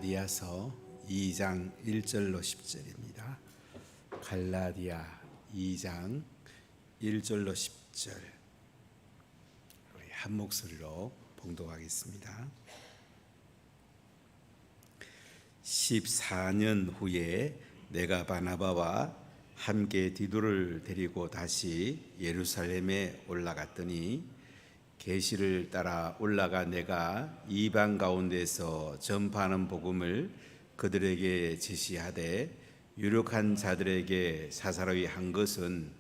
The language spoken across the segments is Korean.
갈라디아서 2장 1절로 10절입니다. 갈라디아 2장 1절로 10절 우리 한 목소리로 봉독하겠습니다. 14년 후에 내가 바나바와 함께 디도를 데리고 다시 예루살렘에 올라갔더니 계시를 따라 올라가 내가 이방 가운데서 전파하는 복음을 그들에게 제시하되 유력한 자들에게 사사로이 한 것은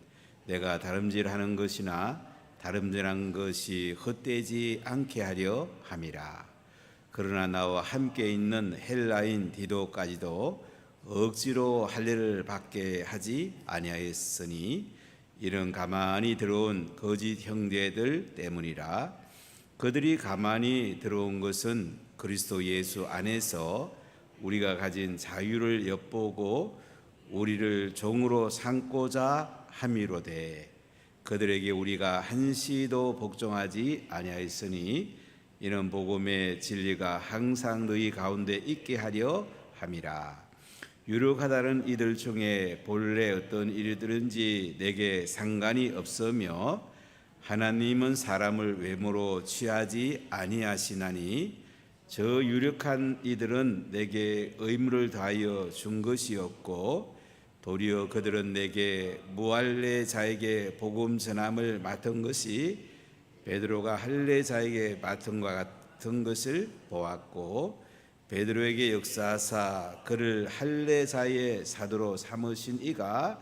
내가 다름질하는 것이나 다름질한 것이 헛되지 않게 하려 함이라. 그러나 나와 함께 있는 헬라인 디도까지도 억지로 할례를 받게 하지 아니하였으니 이런 가만히 들어온 거짓 형제들 때문이라. 그들이 가만히 들어온 것은 그리스도 예수 안에서 우리가 가진 자유를 엿보고 우리를 종으로 삼고자 함이로되 그들에게 우리가 한시도 복종하지 아니하였으니 이는 복음의 진리가 항상 너희 가운데 있게 하려 함이라. 유력하다는 이들 중에 본래 어떤 일이든지 내게 상관이 없으며 하나님은 사람을 외모로 취하지 아니하시나니 저 유력한 이들은 내게 의무를 다하여 준 것이 없고 도리어 그들은 내게 무할례자에게 복음 전함을 맡은 것이 베드로가 할례자에게 맡은 것 같은 것을 보았고 베드로에게 역사하사 그를 할례자의 사도로 삼으신 이가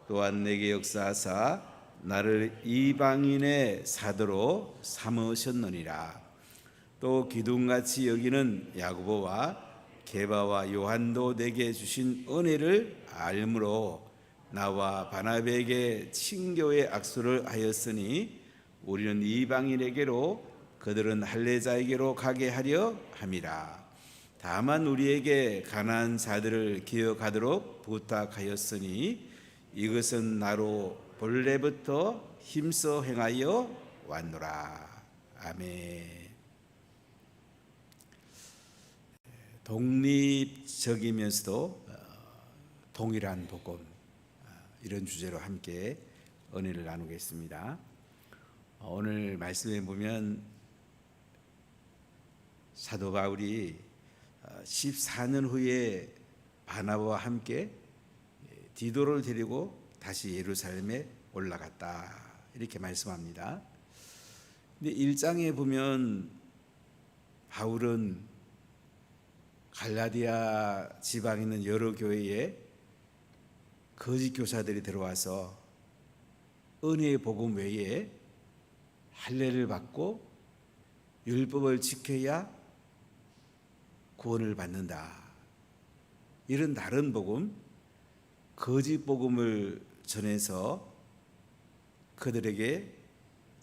또한 내게 역사하사 나를 이방인의 사도로 삼으셨느니라. 또 기둥같이 여기는 야고보와 게바와 요한도 내게 주신 은혜를 알므로 나와 바나바에게 친교의 악수를 하였으니 우리는 이방인에게로 그들은 할례자에게로 가게 하려 함이라. 다만 우리에게 가난한 자들을 기억하도록 부탁하였으니 이것은 나로 본래부터 힘써 행하여 왔노라. 아멘. 독립적이면서도 동일한 복음, 이런 주제로 함께 은혜를 나누겠습니다. 오늘 말씀에 보면 사도 바울이 14년 후에 바나바와 함께 디도를 데리고 다시 예루살렘에 올라갔다, 이렇게 말씀합니다. 근데 1장에 보면 바울은 갈라디아 지방에 있는 여러 교회에 거짓 교사들이 들어와서 은혜의 복음 외에 할례를 받고 율법을 지켜야 구원을 받는다, 이런 다른 복음, 거짓 복음을 전해서 그들에게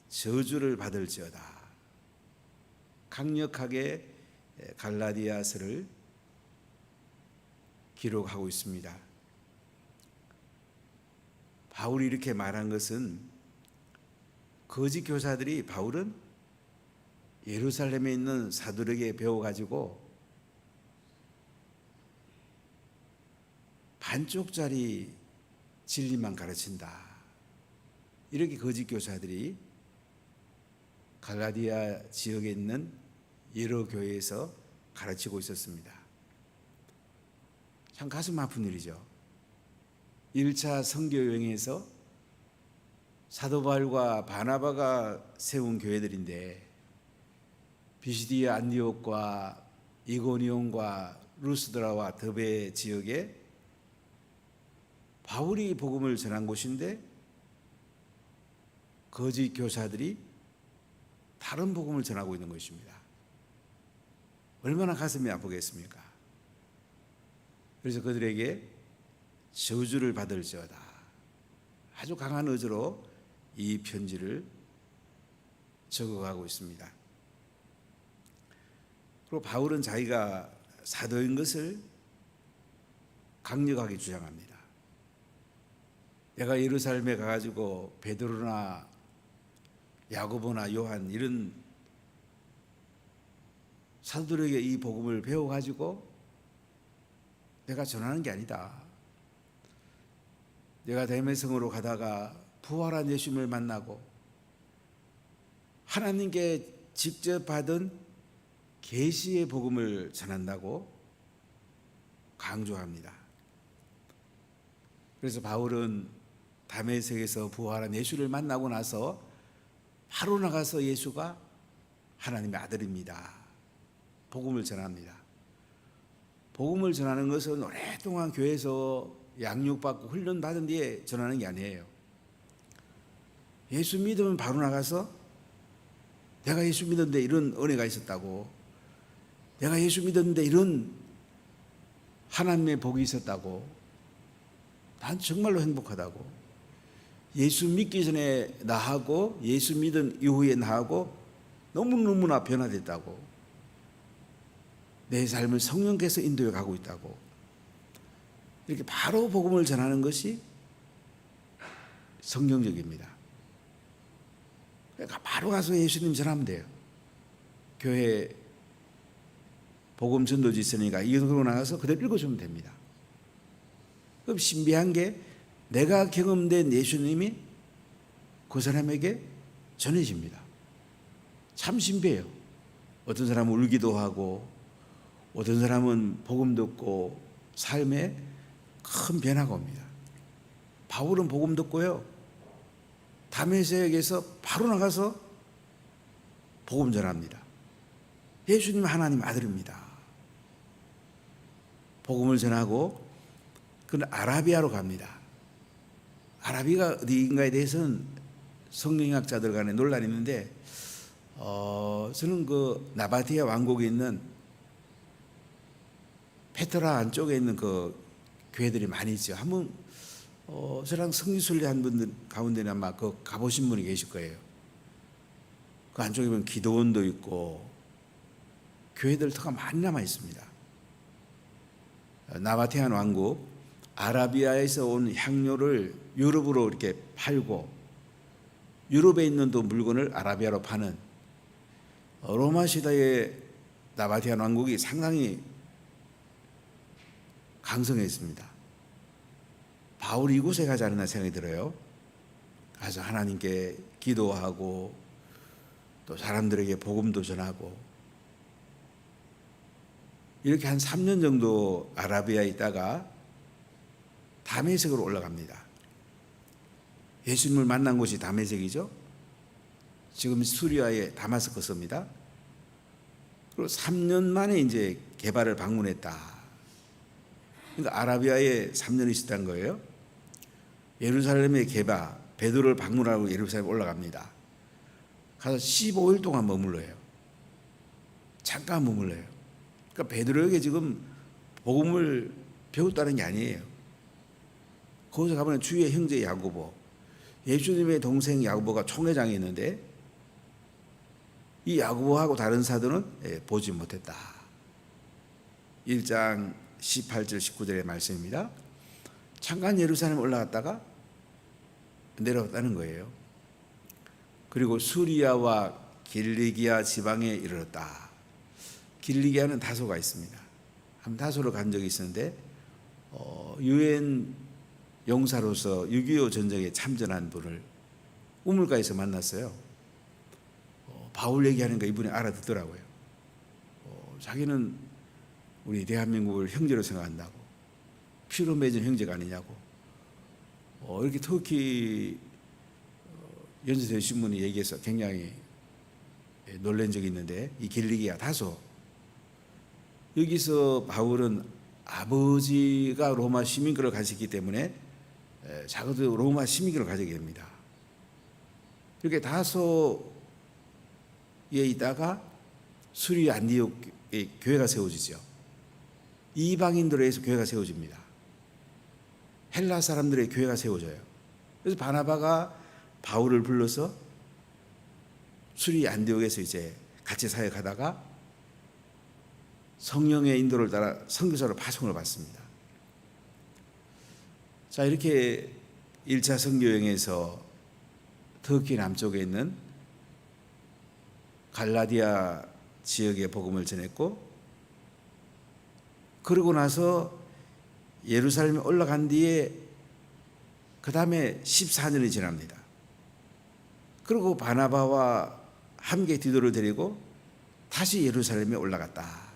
저주를 받을지어다, 강력하게 갈라디아서를 기록하고 있습니다. 바울이 이렇게 말한 것은 거짓 교사들이 바울은 예루살렘에 있는 사도들에게 배워가지고 반쪽짜리 진리만 가르친다, 이렇게 거짓 교사들이 갈라디아 지역에 있는 여러 교회에서 가르치고 있었습니다. 참 가슴 아픈 일이죠. 1차 선교 여행에서 사도 바울과 바나바가 세운 교회들인데 비시디아 안디옥과 이고니온과 루스드라와 더베 지역에 바울이 복음을 전한 곳인데 거짓 교사들이 다른 복음을 전하고 있는 것입니다. 얼마나 가슴이 아프겠습니까? 그래서 그들에게 저주를 받을지어다, 아주 강한 의지로 이 편지를 적어가고 있습니다. 그리고 바울은 자기가 사도인 것을 강력하게 주장합니다. 내가 예루살렘에 가가지고 베드로나 야고보나 요한 이런 사도들에게 이 복음을 배워가지고 내가 전하는 게 아니다. 내가 다메섹으로 가다가 부활한 예수님을 만나고 하나님께 직접 받은 계시의 복음을 전한다고 강조합니다. 그래서 바울은 다메섹에서 부활한 예수를 만나고 나서 바로 나가서 예수가 하나님의 아들입니다. 복음을 전합니다. 복음을 전하는 것은 오랫동안 교회에서 양육받고 훈련받은 뒤에 전하는 게 아니에요. 예수 믿으면 바로 나가서 내가 예수 믿었는데 이런 은혜가 있었다고, 내가 예수 믿었는데 이런 하나님의 복이 있었다고, 난 정말로 행복하다고, 예수 믿기 전에 나하고 예수 믿은 이후에 나하고 너무너무나 변화됐다고, 내 삶을 성령께서 인도해 가고 있다고, 이렇게 바로 복음을 전하는 것이 성경적입니다. 그러니까 바로 가서 예수님 전하면 돼요. 교회 복음 전도지 있으니까 이거 나가서 그대로 읽어주면 됩니다. 그럼 신비한 게 내가 경험된 예수님이 그 사람에게 전해집니다. 참 신비해요. 어떤 사람은 울기도 하고, 어떤 사람은 복음 듣고 삶에 큰 변화가 옵니다. 바울은 복음 듣고요, 다메섹에서 바로 나가서 복음 전합니다. 예수님 하나님 아들입니다. 복음을 전하고 그는 아라비아로 갑니다. 아라비가 어디인가에 대해서는 성경학자들 간에 논란이 있는데, 저는 그 나바티아 왕국에 있는 페트라 안쪽에 있는 그 교회들이 많이 있죠. 한번 저랑 성지순례한 분들 가운데는 아마 그 가보신 분이 계실 거예요. 그 안쪽에 보면 기도원도 있고 교회들 터가 많이 남아 있습니다. 나바티안 왕국, 아라비아에서 온 향료를 유럽으로 이렇게 팔고 유럽에 있는 또 물건을 아라비아로 파는, 로마 시대의 나바티안 왕국이 상당히 강성했습니다. 바울이 이곳에 가지 않았나 생각이 들어요. 가서 하나님께 기도하고 또 사람들에게 복음도 전하고, 이렇게 한 3년 정도 아라비아에 있다가 다메섹으로 올라갑니다. 예수님을 만난 곳이 다메섹이죠. 지금 시리아의 다마스커스입니다. 그리고 3년 만에 이제 게바를 방문했다. 그러니까 아라비아에 3년이 있었던 거예요. 예루살렘의 게바, 베드로를 방문하고 예루살렘에 올라갑니다. 가서 15일 동안 머물러요. 잠깐 머물러요. 그러니까 베드로에게 지금 복음을 배웠다는 게 아니에요. 거기서 가보면 주의 형제 야고보, 예수님의 동생 야고보가 총회장이 있는데 이 야고보하고 다른 사도는 보지 못했다. 1장 18절 19절의 말씀입니다. 잠깐 예루살렘 올라갔다가 내려왔다는 거예요. 그리고 수리아와 길리기아 지방에 이르렀다. 길리기아는 다소가 있습니다. 한 다소로 간 적이 있었는데 유엔 용사로서 6.25 전쟁에 참전한 분을 우물가에서 만났어요. 바울 얘기하는 거 이분이 알아듣더라고요. 자기는 우리 대한민국을 형제로 생각한다고, 피로 맺은 형제가 아니냐고, 이렇게 터키 연세대 신문이 얘기해서 굉장히 놀란 적이 있는데, 이 길리기아 다소, 여기서 바울은 아버지가 로마 시민권을 가졌기 때문에 자기도 로마 시민권을 가지게 됩니다. 이렇게 다소에 있다가 수리 안디옥에 교회가 세워지죠. 이방인들에 의해서 교회가 세워집니다. 헬라 사람들의 교회가 세워져요. 그래서 바나바가 바울을 불러서 수리 안디옥에서 이제 같이 사역하다가 성령의 인도를 따라 선교사로 파송을 받습니다. 자, 이렇게 1차 선교여행에서 터키 남쪽에 있는 갈라디아 지역의 복음을 전했고, 그러고 나서 예루살렘에 올라간 뒤에 그 다음에 14년이 지납니다. 그리고 바나바와 함께 디도를 데리고 다시 예루살렘에 올라갔다.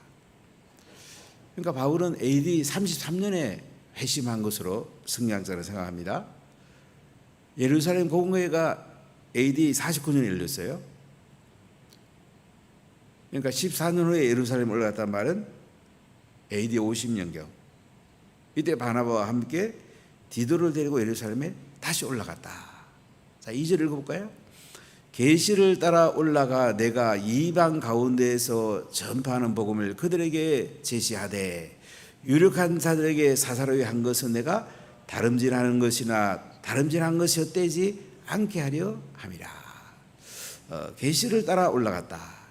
그러니까 바울은 AD 33년에 회심한 것으로 성경학자는 생각합니다. 예루살렘 공회가 AD 49년에 열렸어요. 그러니까 14년 후에 예루살렘에 올라갔단 말은 AD 50년경. 이때 바나바와 함께 디도를 데리고 예루살렘에 다시 올라갔다. 자, 2절 읽어볼까요? 계시를 따라 올라가 내가 이방 가운데에서 전파하는 복음을 그들에게 제시하되 유력한 자들에게 사사로이 한 것은 내가 다름질하는 것이나 다름질한 것이 헛되지 않게 하려 함이라. 계시를 따라 올라갔다.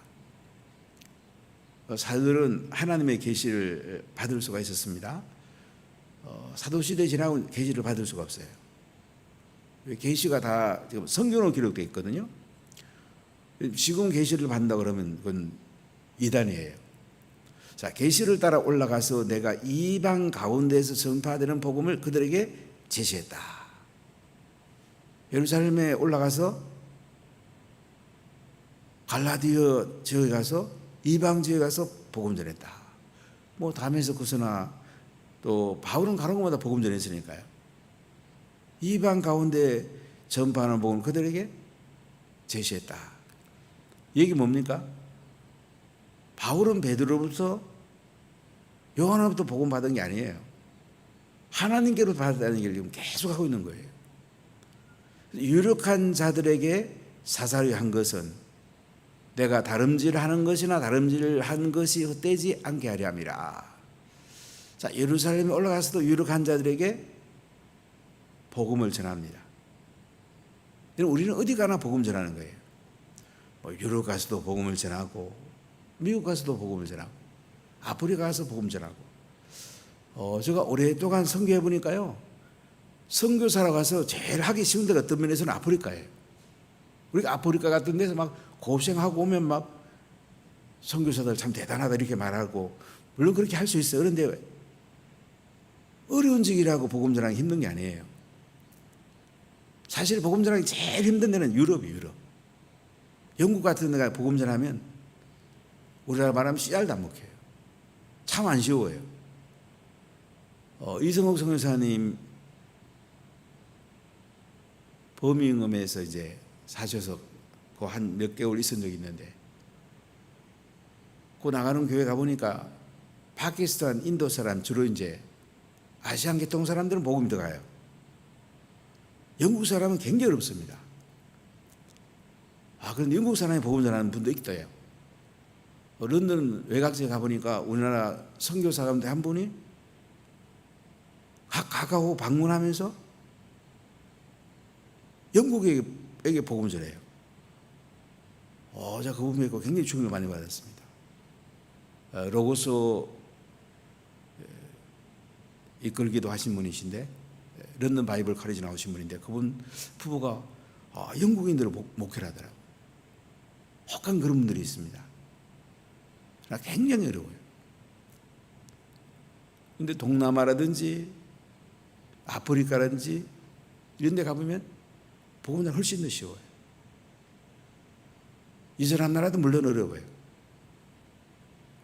사도들은 하나님의 계시를 받을 수가 있었습니다. 사도시대 지나고 계시를 받을 수가 없어요. 계시가 다 지금 성경으로 기록되어 있거든요. 지금 계시를 받는다 그러면 그건 이단이에요. 자, 계시를 따라 올라가서 내가 이방 가운데에서 전파되는 복음을 그들에게 제시했다. 예루살렘에 올라가서 갈라디아 지역에 가서 이방 지역에 가서 복음 전했다. 뭐 다메섹구스나 또 바울은 가는 곳마다 복음 전했으니까요. 이방 가운데 전파하는 복음을 그들에게 제시했다. 얘기 뭡니까? 바울은 베드로부터 요한으로부터 복음 받은 게 아니에요. 하나님께로 받았다는 얘기를 지금 계속 하고 있는 거예요. 유력한 자들에게 사사로이 한 것은 내가 다름질하는 것이나 다름질한 것이 헛되지 않게 하려 함이라. 자, 예루살렘에 올라가서도 유력한 자들에게 복음을 전합니다. 우리는 어디 가나 복음 전하는 거예요. 유럽 가서도 복음을 전하고 미국 가서도 복음을 전하고 아프리카 가서 복음 전하고 제가 오랫동안 선교해 보니까요, 선교사로 가서 제일 하기 쉬운 데가 어떤 면에서는 아프리카예요. 우리가 아프리카 같은 데서 막 고생하고 오면 막 선교사들 참 대단하다 이렇게 말하고, 물론 그렇게 할 수 있어요. 그런데 어려운 직이라고 복음 전하기 힘든 게 아니에요. 사실 복음 전하기 제일 힘든 데는 유럽이에요. 유럽. 영국 같은 데가 복음 전하면 우리나라 말하면 씨알도 안 먹혀요. 참 안 쉬워요. 이성옥 선교사님 버밍엄에서 이제 사셔서 그 한 몇 개월 있은 적이 있는데, 그 나가는 교회 가보니까 파키스탄, 인도 사람, 주로 이제 아시안 계통 사람들은 복음이 들어가요. 영국 사람은 굉장히 어렵습니다. 그런데 영국 사람이 복음 전하는 분도 있대요. 런던 외곽지에 가보니까 우리나라 선교사 가운데 한 분이 가까워 방문하면서 영국에게 복음 전해요. 제가 그 부분에 굉장히 충격을 많이 받았습니다. 로고소 이끌기도 하신 분이신데, 런던 바이블 카리지 나오신 분인데, 그분 부부가 영국인들을 목회를 하더라고요. 혹한 그런 분들이 있습니다. 굉장히 어려워요. 그런데 동남아라든지 아프리카라든지 이런 데 가보면 복음은 훨씬 더 쉬워요. 이스라엘 나라도 물론 어려워요.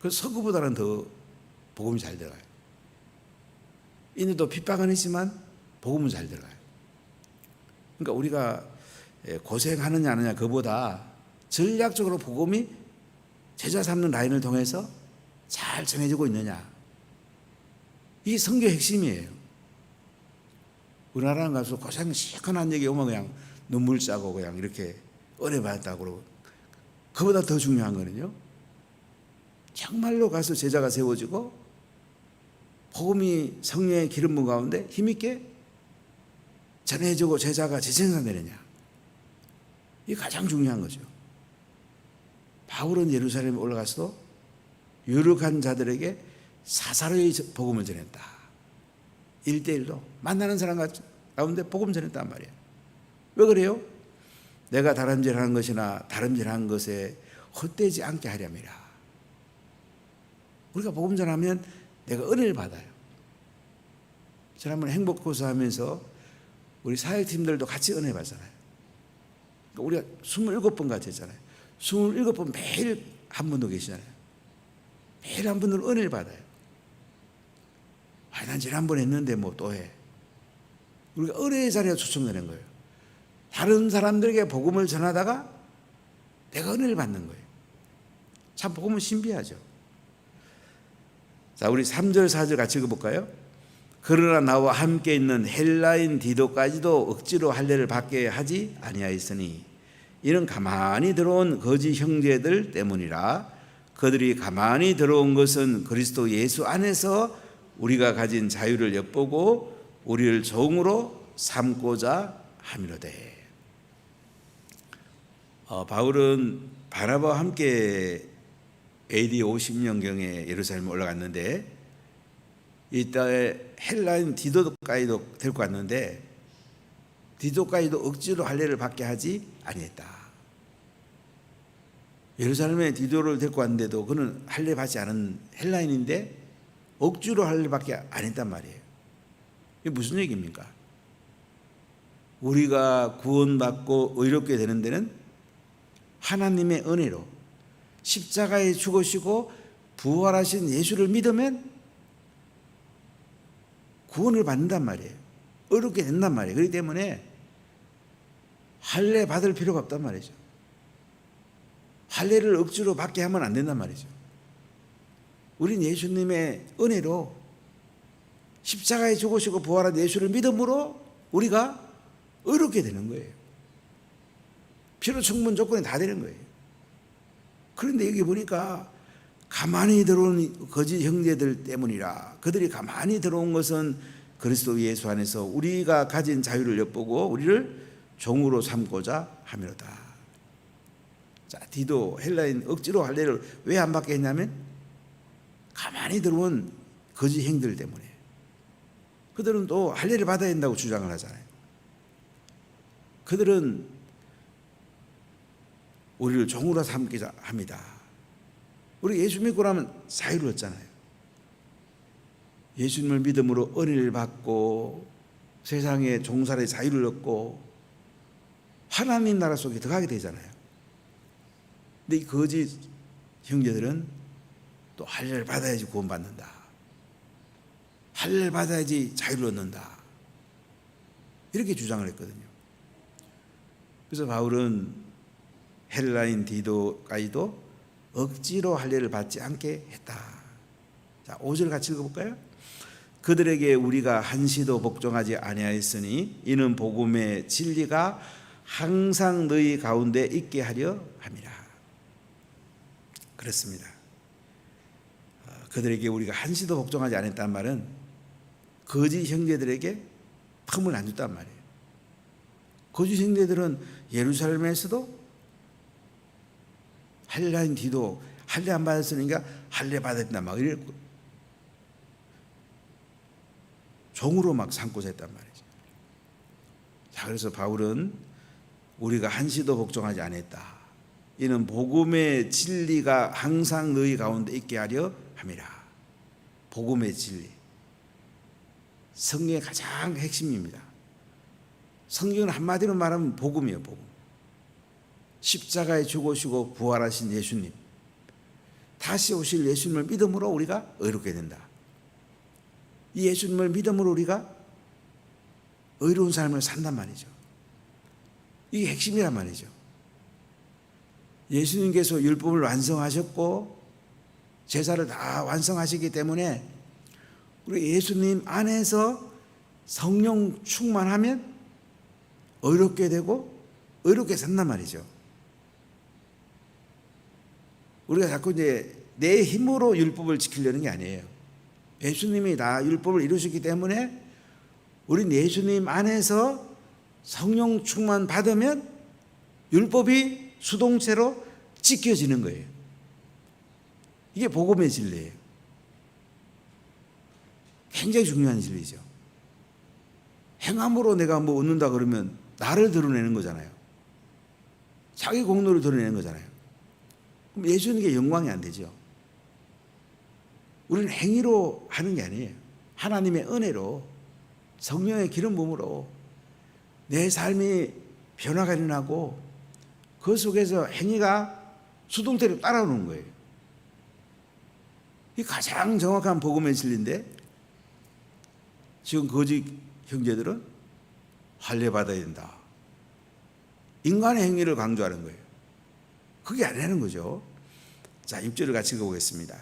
그래서 서구보다는 더 복음이 잘 들어가요. 인도도 핍박은 있지만 복음은 잘 들어가요. 그러니까 우리가 고생하느냐 안 하느냐 그보다 전략적으로 복음이 제자 삼는 라인을 통해서 잘 전해지고 있느냐, 이게 선교의 핵심이에요. 우리나라는 가서 고생 시큰한 얘기 오면 그냥 눈물 짜고 그냥 이렇게 은혜 받았다고 그러고, 그보다 더 중요한 거는요, 정말로 가서 제자가 세워지고 복음이 성령의 기름 부은 가운데 힘있게 전해지고 제자가 재생산되느냐, 이게 가장 중요한 거죠. 바울은 예루살렘에 올라가서도 유력한 자들에게 사사로이 복음을 전했다. 1대1로 만나는 사람 가운데 복음 전했단 말이에요. 왜 그래요? 내가 다름질하는 것이나 다름질한 것에 헛되지 않게 하렴이라. 우리가 복음 전하면 내가 은혜를 받아요. 지난번에 행복고사 하면서 우리 사역팀들도 같이 은혜 받잖아요. 우리가 27번 같이 했잖아요. 27번 매일 한 분도 계시잖아요. 매일 한 분들 은혜를 받아요. 난 지난번에 했는데 뭐 또 해. 우리가 은혜의 자리에 초청되는 거예요. 다른 사람들에게 복음을 전하다가 내가 은혜를 받는 거예요. 참 복음은 신비하죠. 자, 우리 3절 4절 같이 읽어볼까요? 그러나 나와 함께 있는 헬라인 디도까지도 억지로 할례를 받게 하지 아니하였으니 이는 가만히 들어온 거짓 형제들 때문이라. 그들이 가만히 들어온 것은 그리스도 예수 안에서 우리가 가진 자유를 엿보고 우리를 종으로 삼고자 함이로되. 바울은 바나바와 함께 AD 50년경에 예루살렘에 올라갔는데 이때 헬라인 디도까지도 데리고 왔는데 디도까지도 억지로 할례를 받게 하지 아니했다. 예루살렘에 디도를 데리고 왔는데도 그는 할례 받지 않은 헬라인인데 억지로 할례 받게 안 했단 말이에요. 이게 무슨 얘기입니까? 우리가 구원받고 의롭게 되는 데는 하나님의 은혜로 십자가에 죽으시고 부활하신 예수를 믿으면 구원을 받는단 말이에요. 의롭게 된단 말이에요. 그렇기 때문에 할례 받을 필요가 없단 말이죠. 할례를 억지로 받게 하면 안 된단 말이죠. 우린 예수님의 은혜로 십자가에 죽으시고 부활한 예수를 믿음으로 우리가 의롭게 되는 거예요. 필요 충분 조건이 다 되는 거예요. 그런데 여기 보니까 가만히 들어온 거짓 형제들 때문이라. 그들이 가만히 들어온 것은 그리스도 예수 안에서 우리가 가진 자유를 엿보고 우리를 종으로 삼고자 함이로다. 자, 디도 헬라인 억지로 할례를 왜 안 받게 했냐면 가만히 들어온 거짓 형들 때문에. 그들은 또 할례를 받아야 된다고 주장을 하잖아요. 그들은 우리를 종으로 삼고자 합니다. 우리 예수 믿고 나면 자유를 얻잖아요. 예수님을 믿음으로 은혜를 받고 세상에 종살의 자유를 얻고 하나님 나라 속에 들어가게 되잖아요. 근데 이 거짓 형제들은 또 할례를 받아야지 구원받는다. 할례를 받아야지 자유를 얻는다. 이렇게 주장을 했거든요. 그래서 바울은 헬라인 디도까지도 억지로 할례를 받지 않게 했다. 자, 5절 같이 읽어볼까요? 그들에게 우리가 한시도 복종하지 아니하였으니 이는 복음의 진리가 항상 너희 가운데 있게 하려 함이라. 그렇습니다. 그들에게 우리가 한시도 복종하지 않았다는 말은 거짓 형제들에게 틈을 안 줬단 말이에요. 거짓 형제들은 예루살렘에서도 할례인 디도 할례 안 받았으니까 할례 받았다 막 이랬고 종으로 막 삼고자 했단 말이죠. 자, 그래서 바울은 우리가 한시도 복종하지 않았다. 이는 복음의 진리가 항상 너희 가운데 있게 하려 함이라. 복음의 진리. 성경의 가장 핵심입니다. 성경은 한마디로 말하면 복음이에요. 복음. 십자가에 죽으시고 부활하신 예수님, 다시 오실 예수님을 믿음으로 우리가 의롭게 된다. 이 예수님을 믿음으로 우리가 의로운 삶을 산단 말이죠. 이게 핵심이란 말이죠. 예수님께서 율법을 완성하셨고 제사를 다 완성하시기 때문에 우리 예수님 안에서 성령 충만하면 의롭게 되고 의롭게 산단 말이죠. 우리가 자꾸 이제 내 힘으로 율법을 지키려는 게 아니에요. 예수님이 다 율법을 이루셨기 때문에 우린 예수님 안에서 성령 충만 받으면 율법이 수동체로 지켜지는 거예요. 이게 복음의 진리예요. 굉장히 중요한 진리죠. 행함으로 내가 뭐 얻는다 그러면 나를 드러내는 거잖아요. 자기 공로를 드러내는 거잖아요. 그럼 예수님께 영광이 안 되죠. 우리는 행위로 하는 게 아니에요. 하나님의 은혜로 성령의 기름 부음으로 내 삶이 변화가 일어나고 그 속에서 행위가 수동태로 따라오는 거예요. 이 가장 정확한 복음의 진리인데 지금 거짓 형제들은 할례 받아야 된다. 인간의 행위를 강조하는 거예요. 그게 아니라는 거죠. 자, 6절을 같이 읽어보겠습니다.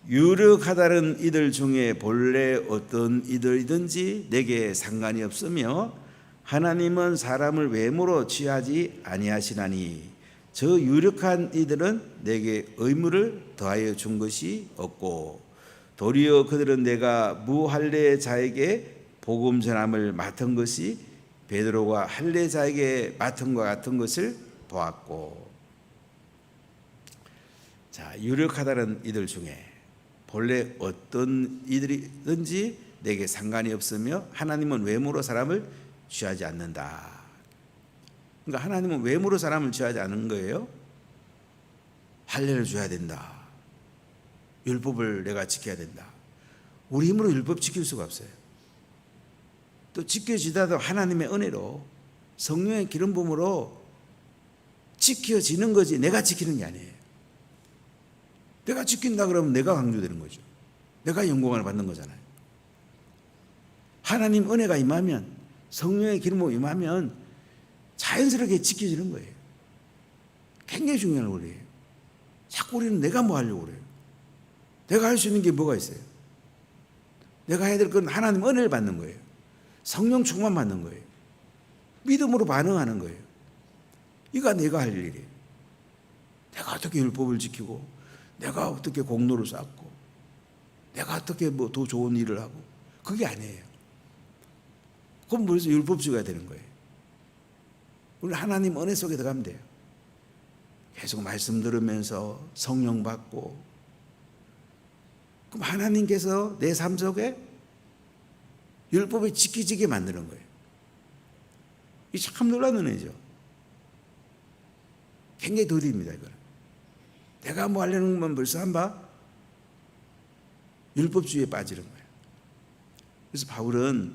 유력하다는 이들 중에 본래 어떤 이들이든지 내게 상관이 없으며 하나님은 사람을 외모로 취하지 아니하시나니 저 유력한 이들은 내게 의무를 더하여 준 것이 없고 도리어 그들은 내가 무할례자에게 복음 전함을 맡은 것이 베드로가 할례자에게 맡은 것 같은 것을 보았고. 자, 유력하다는 이들 중에 본래 어떤 이들이든지 내게 상관이 없으며 하나님은 외모로 사람을 취하지 않는다. 그러니까 하나님은 외모로 사람을 취하지 않는 거예요. 할례를 줘야 된다. 율법을 내가 지켜야 된다. 우리 힘으로 율법 지킬 수가 없어요. 또 지켜지다도 하나님의 은혜로 성령의 기름 부음으로 지켜지는 거지 내가 지키는 게 아니에요. 내가 지킨다 그러면 내가 강조되는 거죠. 내가 영광을 받는 거잖아요. 하나님 은혜가 임하면 성령의 기름이 임하면 자연스럽게 지켜지는 거예요. 굉장히 중요한 원리예요. 자꾸 우리는 내가 뭐 하려고 그래요. 내가 할 수 있는 게 뭐가 있어요. 내가 해야 될 건 하나님 은혜를 받는 거예요. 성령 충만 받는 거예요. 믿음으로 반응하는 거예요. 이거 내가 할 일이에요. 내가 어떻게 율법을 지키고 내가 어떻게 공로를 쌓고 내가 어떻게 뭐 더 좋은 일을 하고 그게 아니에요. 그럼 벌써 율법주의가 되는 거예요. 우리 하나님 은혜 속에 들어가면 돼요. 계속 말씀 들으면서 성령 받고 그럼 하나님께서 내 삶 속에 율법이 지키지게 만드는 거예요. 이 참 놀라운 은혜죠. 굉장히 더디입니다. 이거는. 내가 뭐 하려는 것만 벌써 한바 율법주의에 빠지는 거예요. 그래서 바울은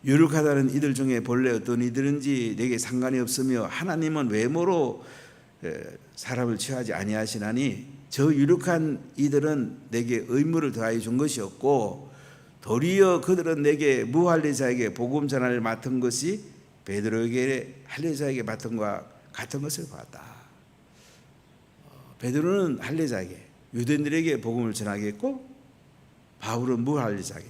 유력하다는 이들 중에 본래 어떤 이들인지 내게 상관이 없으며 하나님은 외모로 사람을 취하지 아니하시나니 저 유력한 이들은 내게 의무를 더하여 준 것이 없고 도리어 그들은 내게 무할례자에게 복음 전하를 맡은 것이 베드로에게 할례자에게 맡은 것과 같은 것을 봤다. 베드로는 할례자에게 유대인들에게 복음을 전하겠고 바울은 무할례자에게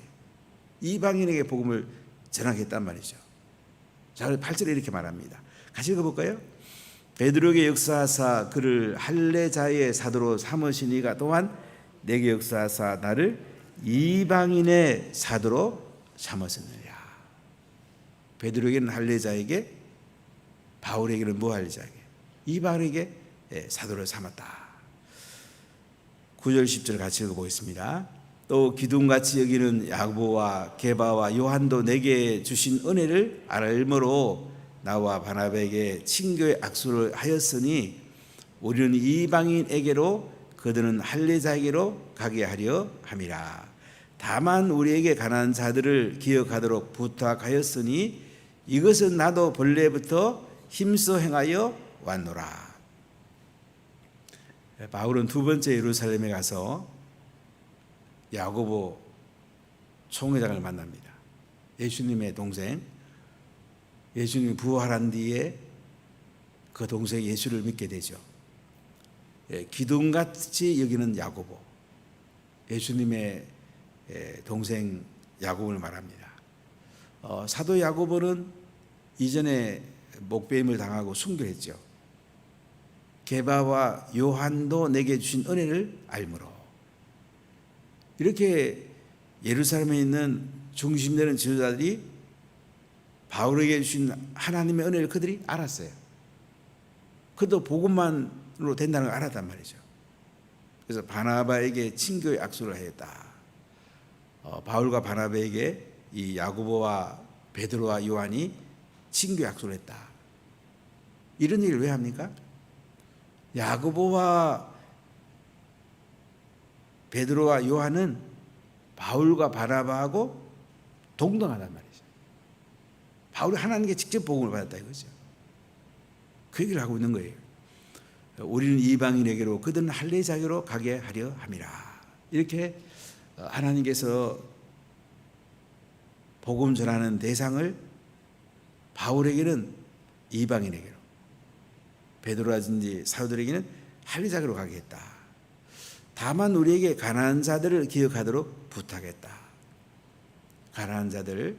이방인에게 복음을 전하겠단 말이죠. 자, 8절에 이렇게 말합니다. 같이 읽어볼까요? 베드로에게 역사하사 그를 할례자의 사도로 삼으시니가 또한 내게 역사하사 나를 이방인의 사도로 삼으셨느냐. 베드로에게는 할례자에게 바울에게는 무할례자에게 이방인에게 사도를 삼았다. 9절 10절 같이 읽어보겠습니다. 또 기둥같이 여기는 야고보와 게바와 요한도 내게 주신 은혜를 알므로 나와 바나바에게 친교의 악수를 하였으니 우리는 이방인에게로 그들은 할례자에게로 가게 하려 함이라. 다만 우리에게 가난한 자들을 기억하도록 부탁하였으니 이것은 나도 본래부터 힘써 행하여 왔노라. 바울은 두 번째 예루살렘에 가서 야고보 총회장을 만납니다. 예수님의 동생, 예수님이 부활한 뒤에 그 동생이 예수를 믿게 되죠. 기둥같이 여기는 야고보, 예수님의 동생 야고보를 말합니다. 사도 야고보는 이전에 목배임을 당하고 순교했죠. 게바와 요한도 내게 주신 은혜를 알므로. 이렇게 예루살렘에 있는 중심되는 지도자들이 바울에게 주신 하나님의 은혜를 그들이 알았어요. 그도 복음만으로 된다는 걸 알았단 말이죠. 그래서 바나바에게 친교의 악수를 하였다. 바울과 바나바에게 이 야고보와 베드로와 요한이 친교의 악수를 했다. 이런 얘기를 왜 합니까? 야고보와 베드로와 요한은 바울과 바나바하고 동등하단 말이죠. 바울이 하나님께 직접 복음을 받았다 이거죠. 그 얘기를 하고 있는 거예요. 우리는 이방인에게로 그들은 할례 자기로 가게 하려 함이라. 이렇게 하나님께서 복음 전하는 대상을 바울에게는 이방인에게로, 베드로라든지 사도들에게는 할례 자기로 가게 했다. 다만 우리에게 가난한 자들을 기억하도록 부탁했다. 가난한 자들,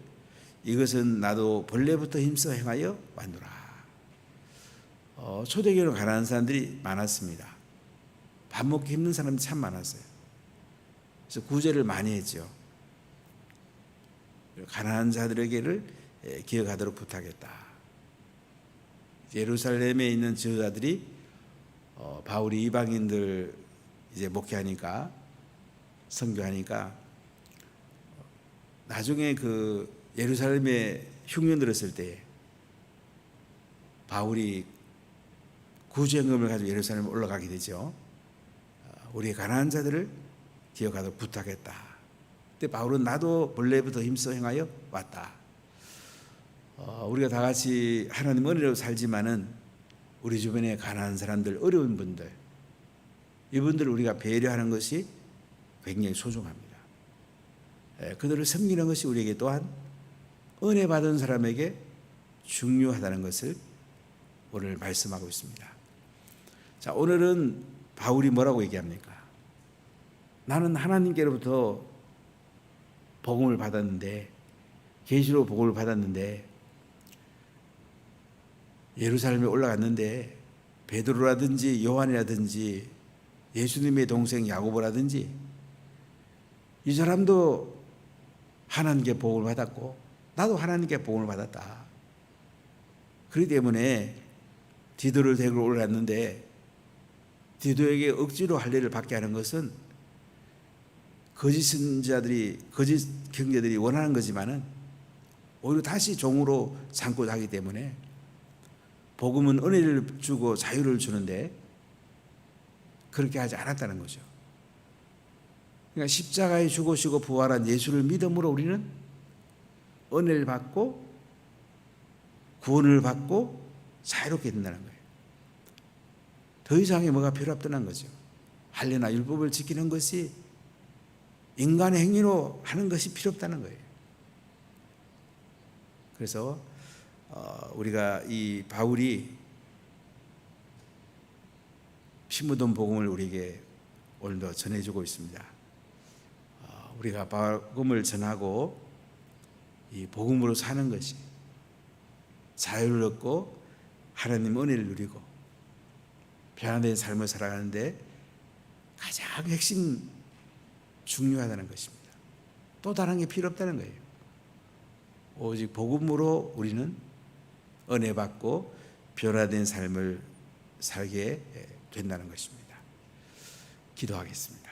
이것은 나도 본래부터 힘써 행하여 왔노라. 초대교회는 가난한 사람들이 많았습니다. 밥 먹기 힘든 사람들이 참 많았어요. 그래서 구제를 많이 했죠. 가난한 자들에게를 기억하도록 부탁했다. 예루살렘에 있는 지도자들이 바울이 이방인들 이제 목회하니까, 선교하니까 나중에 그 예루살렘에 흉년 들었을 때 바울이 구제금을 가지고 예루살렘에 올라가게 되죠. 우리의 가난한 자들을 기억하도록 부탁했다. 근데 바울은 나도 본래부터 힘써 행하여 왔다. 우리가 다 같이 하나님 은혜로 살지만은 우리 주변에 가난한 사람들, 어려운 분들, 이분들을 우리가 배려하는 것이 굉장히 소중합니다. 그들을 섬기는 것이 우리에게 또한 은혜 받은 사람에게 중요하다는 것을 오늘 말씀하고 있습니다. 자, 오늘은 바울이 뭐라고 얘기합니까? 나는 하나님께로부터 복음을 받았는데, 계시로 복음을 받았는데, 예루살렘에 올라갔는데 베드로라든지 요한이라든지 예수님의 동생 야고보라든지 이 사람도 하나님께 복음을 받았고 나도 하나님께 복음을 받았다. 그렇기 때문에 디도를 데리고 올랐는데 디도에게 억지로 할례를 받게 하는 것은 거짓 선지자들이, 거짓 경제들이 원하는 거지만은 오히려 다시 종으로 삼고자 하기 때문에, 복음은 은혜를 주고 자유를 주는데 그렇게 하지 않았다는 거죠. 그러니까 십자가에 죽으시고 부활한 예수를 믿음으로 우리는 은혜를 받고 구원을 받고 자유롭게 된다는 거예요. 더 이상의 뭐가 필요 없다는 거죠. 할례나 율법을 지키는 것이, 인간의 행위로 하는 것이 필요 없다는 거예요. 그래서 우리가 이 바울이 피 묻은 복음을 우리에게 오늘도 전해주고 있습니다. 우리가 복음을 전하고 이 복음으로 사는 것이 자유를 얻고 하나님 은혜를 누리고 변화된 삶을 살아가는데 가장 핵심 중요하다는 것입니다. 또 다른 게 필요 없다는 거예요. 오직 복음으로 우리는 은혜 받고 변화된 삶을 살게 된다는 것입니다. 기도하겠습니다.